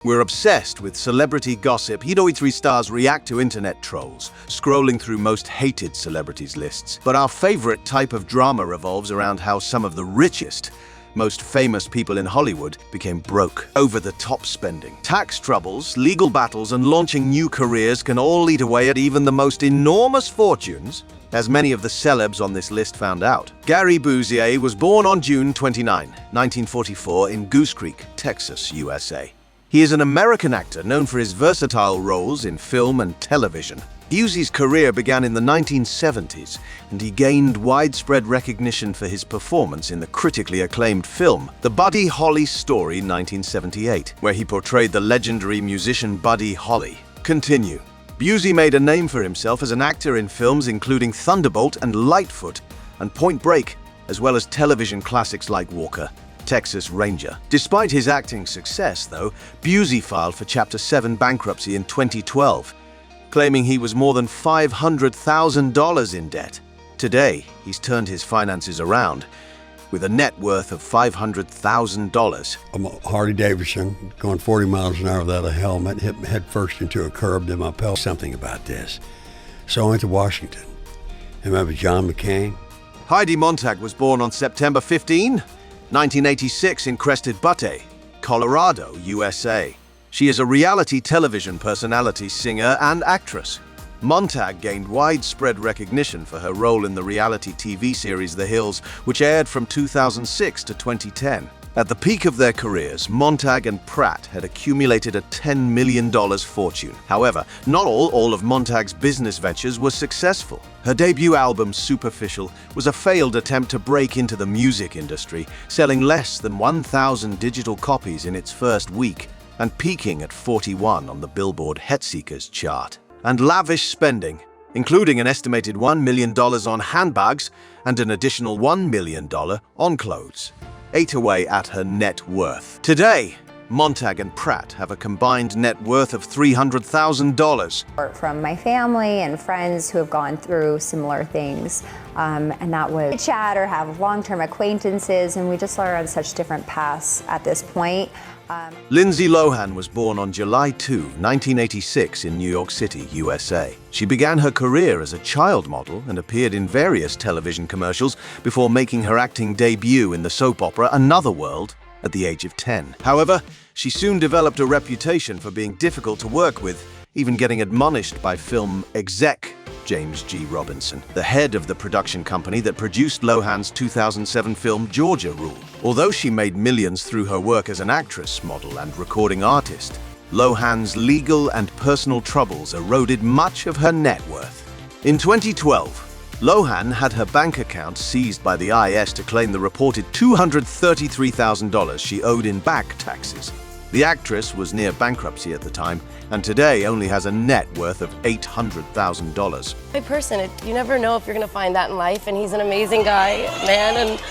We're obsessed with celebrity gossip. Heidi stars react to internet trolls, scrolling through most hated celebrities lists. But our favorite type of drama revolves around how some of the richest, most famous people in Hollywood became broke. Over-the-top spending, tax troubles, legal battles, and launching new careers can all eat away at even the most enormous fortunes, as many of the celebs on this list found out. Gary Busey was born on June 29, 1944 in Goose Creek, Texas, USA. He is an American actor known for his versatile roles in film and television. Busey's career began in the 1970s, and he gained widespread recognition for his performance in the critically acclaimed film The Buddy Holly Story 1978, where he portrayed the legendary musician Buddy Holly. Continue. Busey made a name for himself as an actor in films including Thunderbolt and Lightfoot and Point Break, as well as television classics like Walker, Texas Ranger. Despite his acting success, though, Busey filed for Chapter 7 bankruptcy in 2012, claiming he was more than $500,000 in debt. Today, he's turned his finances around with a net worth of $500,000. I'm a Harley Davidson, going 40 miles an hour without a helmet, hit head first into a curb, then my pelvis. Something about this. So I went to Washington. And remember John McCain? Heidi Montag was born on September 15, 1986 in Crested Butte, Colorado, USA. She is a reality television personality, singer, and actress. Montag gained widespread recognition for her role in the reality TV series The Hills, which aired from 2006 to 2010. At the peak of their careers, Montag and Pratt had accumulated a $10 million fortune. However, not all of Montag's business ventures were successful. Her debut album, Superficial, was a failed attempt to break into the music industry, selling less than 1,000 digital copies in its first week and peaking at 41 on the Billboard Hitseekers chart. And lavish spending, including an estimated $1 million on handbags and an additional $1 million on clothes, ate away at her net worth. Today, Montag and Pratt have a combined net worth of $300,000. From my family and friends who have gone through similar things, and that was chat or have long-term acquaintances, and we just are on such different paths at this point. Lindsay Lohan was born on July 2, 1986 in New York City, USA. She began her career as a child model and appeared in various television commercials before making her acting debut in the soap opera Another World at the age of 10. However, she soon developed a reputation for being difficult to work with, even getting admonished by film exec James G. Robinson, the head of the production company that produced Lohan's 2007 film Georgia Rule. Although she made millions through her work as an actress, model, and recording artist, Lohan's legal and personal troubles eroded much of her net worth. In 2012, Lohan had her bank account seized by the IRS to claim the reported $233,000 she owed in back taxes. The actress was near bankruptcy at the time, and today only has a net worth of $800,000. My person, you never know if you're going to find that in life, and he's an amazing guy, man, and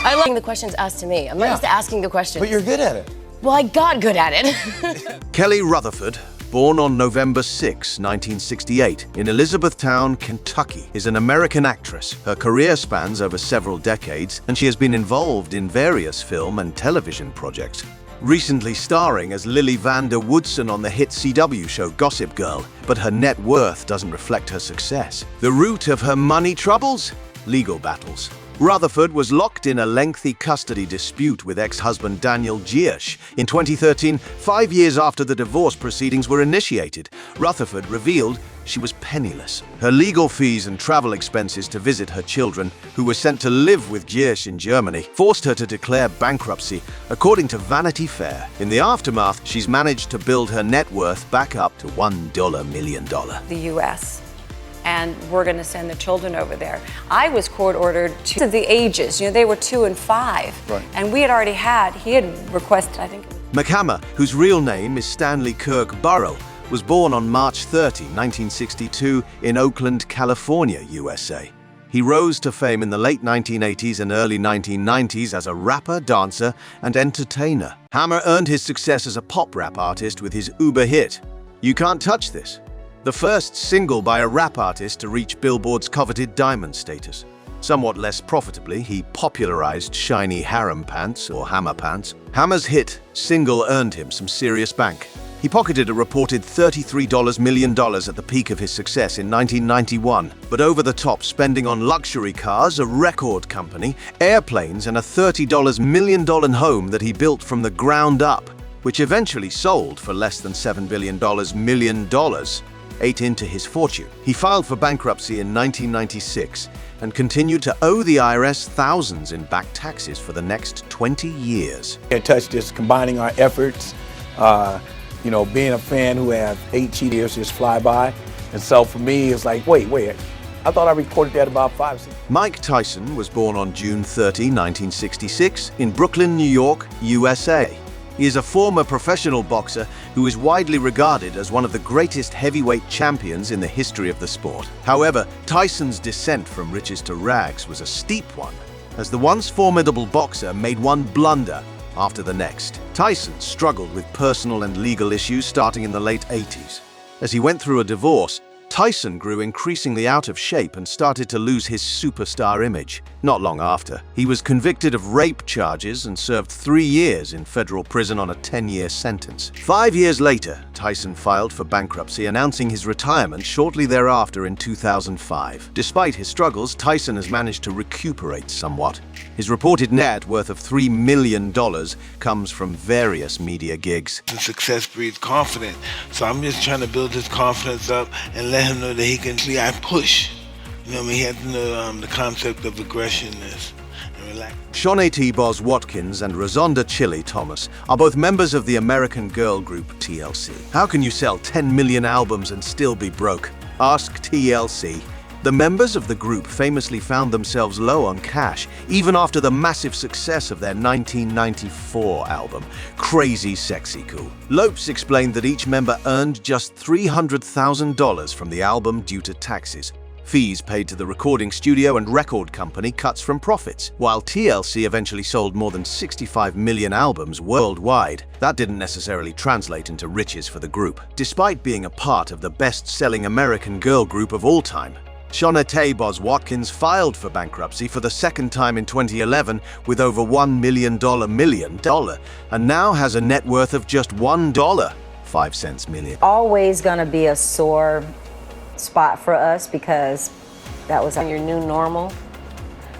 I like the questions asked to me. I'm not used to asking the questions. But you're good at it. Well, I got good at it. Kelly Rutherford, born on November 6, 1968, in Elizabethtown, Kentucky, is an American actress. Her career spans over several decades, and she has been involved in various film and television projects, recently starring as Lily Vander Woodson on the hit CW show Gossip Girl, but her net worth doesn't reflect her success. The root of her money troubles? Legal battles. Rutherford was locked in a lengthy custody dispute with ex-husband Daniel Giersch. In 2013, 5 years after the divorce proceedings were initiated, Rutherford revealed she was penniless. Her legal fees and travel expenses to visit her children, who were sent to live with Giersch in Germany, forced her to declare bankruptcy, according to Vanity Fair. In the aftermath, she's managed to build her net worth back up to $1 million. The U.S. and we're going to send the children over there. I was court-ordered to the ages. They were 2 and 5. Right. And he had requested, I think. McHammer, whose real name is Stanley Kirk Burrow, was born on March 30, 1962 in Oakland, California, USA. He rose to fame in the late 1980s and early 1990s as a rapper, dancer, and entertainer. Hammer earned his success as a pop rap artist with his Uber hit, You Can't Touch This, the first single by a rap artist to reach Billboard's coveted diamond status. Somewhat less profitably, he popularized shiny harem pants or hammer pants. Hammer's hit single earned him some serious bank. He pocketed a reported $33 million at the peak of his success in 1991, but over-the-top spending on luxury cars, a record company, airplanes, and a $30 million home that he built from the ground up, which eventually sold for less than $7 billion ate into his fortune. He filed for bankruptcy in 1996 and continued to owe the IRS thousands in back taxes for the next 20 years. In touch, just combining our efforts, being a fan who has 8 years just fly by. And so for me, it's like, wait, I thought I recorded that about 5 6. Mike Tyson was born on June 30, 1966, in Brooklyn, New York, USA. He is a former professional boxer who is widely regarded as one of the greatest heavyweight champions in the history of the sport. However, Tyson's descent from riches to rags was a steep one, as the once formidable boxer made one blunder after the next. Tyson struggled with personal and legal issues starting in the late 80s. As he went through a divorce, Tyson grew increasingly out of shape and started to lose his superstar image. Not long after, he was convicted of rape charges and served 3 years in federal prison on a 10-year sentence. 5 years later, Tyson filed for bankruptcy, announcing his retirement shortly thereafter in 2005. Despite his struggles, Tyson has managed to recuperate somewhat. His reported net worth of $3 million comes from various media gigs. The success breeds confidence, so I'm just trying to build his confidence up and let him know that he can see I push. You know what I mean? He has to know the concept of aggressiveness and relax. Shawnee T. Boz Watkins and Rosonda Chili Thomas are both members of the American girl group TLC. How can you sell 10 million albums and still be broke? Ask TLC. The members of the group famously found themselves low on cash, even after the massive success of their 1994 album, Crazy Sexy Cool. Lopes explained that each member earned just $300,000 from the album due to taxes. Fees paid to the recording studio and record company cuts from profits. While TLC eventually sold more than 65 million albums worldwide, that didn't necessarily translate into riches for the group, despite being a part of the best-selling American girl group of all time. Shawnee Boz Watkins filed for bankruptcy for the second time in 2011 with over $1 million and now has a net worth of just $1.05 million. Always gonna be a sore spot for us because that was Your new normal.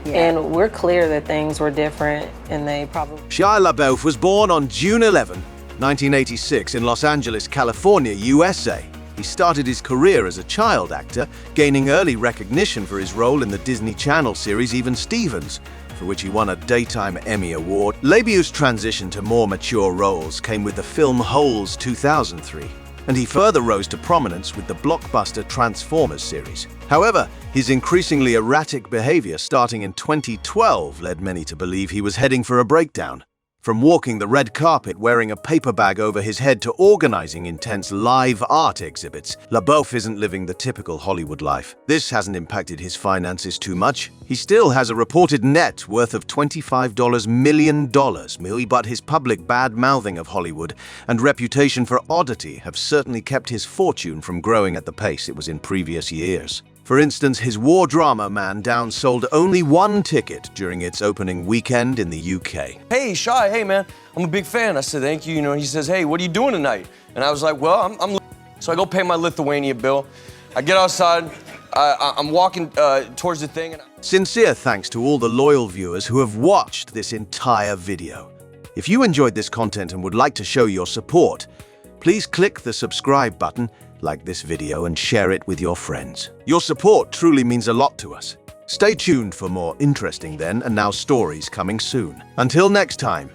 Yeah. And we're clear that things were different and they probably... Shia LaBeouf was born on June 11, 1986 in Los Angeles, California, USA. He started his career as a child actor, gaining early recognition for his role in the Disney Channel series Even Stevens, for which he won a Daytime Emmy Award. LaBeouf's transition to more mature roles came with the film Holes 2003, and he further rose to prominence with the blockbuster Transformers series. However, his increasingly erratic behavior starting in 2012 led many to believe he was heading for a breakdown. From walking the red carpet wearing a paper bag over his head to organizing intense live art exhibits, LaBeouf isn't living the typical Hollywood life. This hasn't impacted his finances too much. He still has a reported net worth of $25 million, but his public bad-mouthing of Hollywood and reputation for oddity have certainly kept his fortune from growing at the pace it was in previous years. For instance, his war drama Man Down sold only 1 ticket during its opening weekend in the UK. Hey, Shia, hey man, I'm a big fan. I said, thank you, and he says, hey, what are you doing tonight? And I was like, well, I'm so I go pay my Lithuania bill. I get outside, I'm walking towards the thing. And Sincere thanks to all the loyal viewers who have watched this entire video. If you enjoyed this content and would like to show your support, please click the subscribe button, like this video, and share it with your friends. Your support truly means a lot to us. Stay tuned for more interesting then and now stories coming soon. Until next time.